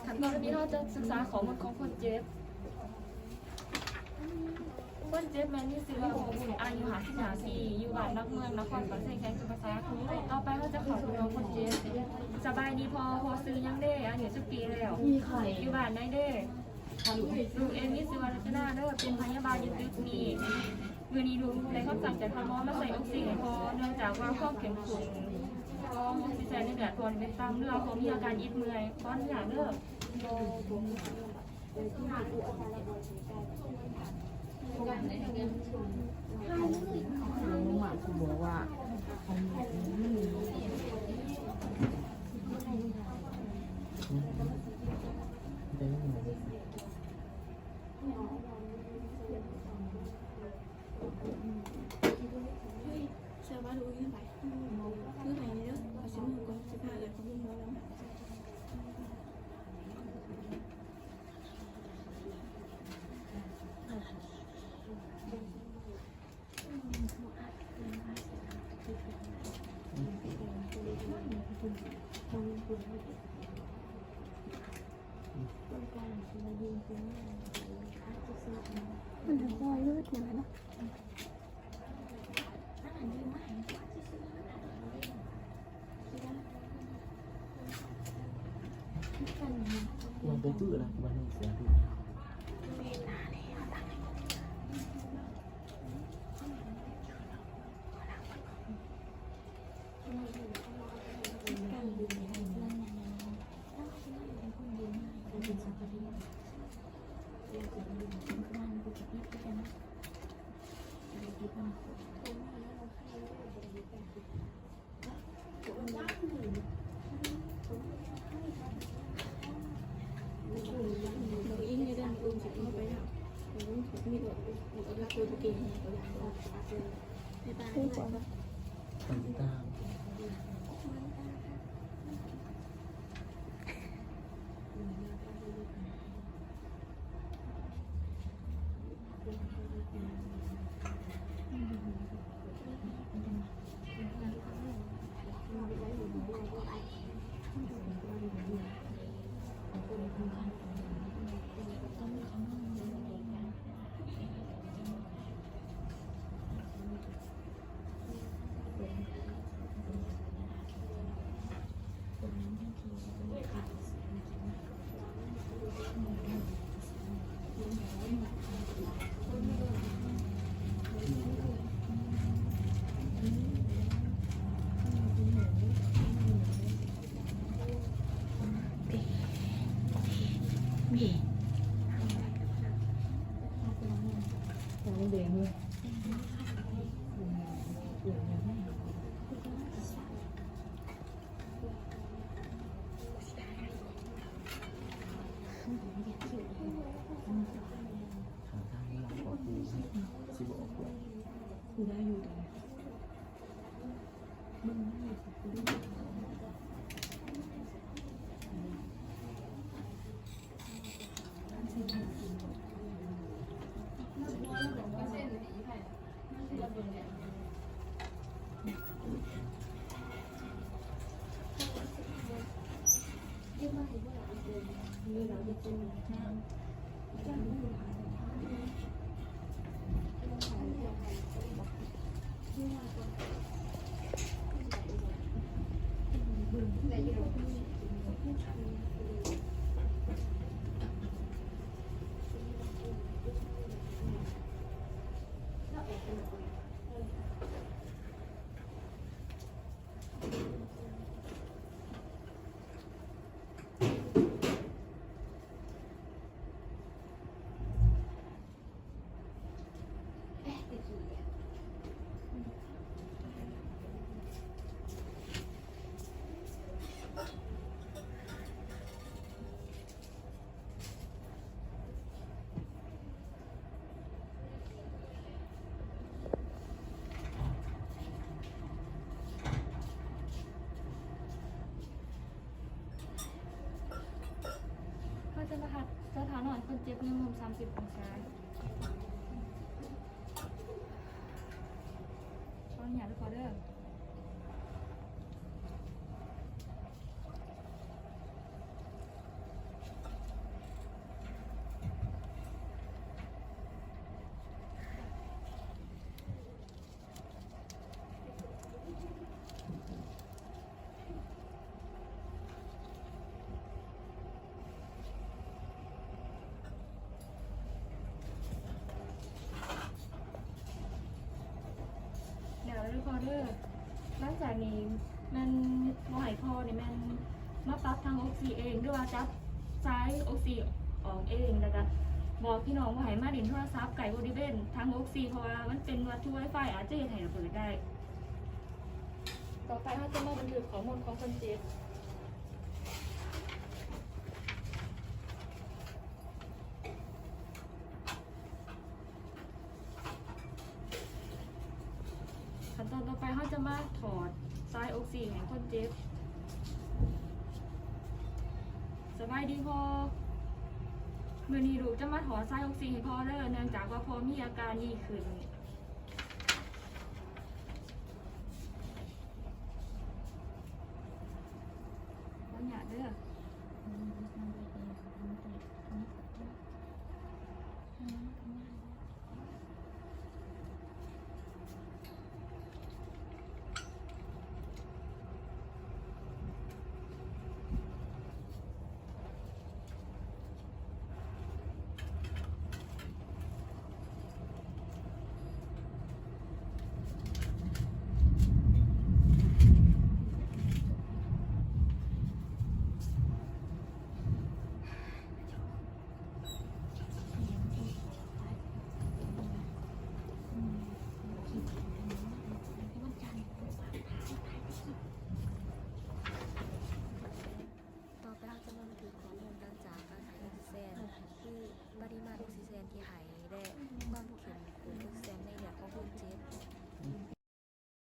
ขั้นตอนนี้เราจะศึกษาข้อมูลของคนเจ็บคนเจ็บแมนนี่สิว่าอายุ55 ปีอยู่บ้านนักเมืองนครปฐมแข่งสุภาษาต่อไปเขาจะขอดูน้องคนเจ็บสบายดีพอซื้อยังเด้อายุ10 ปีแล้วอยู่บ้านได้เด้ดูเอ็มนี่สิวารัตนาเด้อเป็นพยาบาลอยู่ตึกนี้มือนี้ดูในคำสั่งจากคุณหมอมาใส่ออกซิเจนพอเนื่องจากว่าข้อเข็มขุ่นพอออกซิเจนในเลือดพอเป็นตามเลือดเขามีอาการอิดเมื่อยก้อนหนาเด้อลุงอ่ะคุณบอกว่าเชื่อว่าดูขึ้นไปคือไหนเด้อเอาชิ้นมือก่อน15เลยเขาพูดมาแล้วมันจะลอยเลือดอย่างไรเนาะมันไปตื้อละมันเสียดูคนตามเด้งเลยได้อยู่ตรงนี้จะมาหัดสถานหน่อยคนเจ็บในมุม30 องศาช้อนหยาดด้วยพอเด้อ นี่แมันบ่ให้พอนี่แมันมาปรับทางออกซิเองหรือว่าจับซ้ายออกซิออกเองแล้วก็บอกพี่น้องว่าให้มาเล่นโทรศัพท์ไก่บริเวณทางออกซิเพราะว่ามันเป็นวัตถุไวไฟอาจจะเฮ็ดให้ระเบิดได้ต่อไปเราจะมาบันทึกข้อมูลของคนเจ็บขั้นตอนต่อไปเขาจะมาถอดสายออกซิให้คนเจ็บสบายดีพอมื่อนี้ลูกจะมาถอดสายออกซิให้พ่อเด้อเนื่องจากว่าพ่อมีอาการดีขึ้นบ่หยาดเด้อ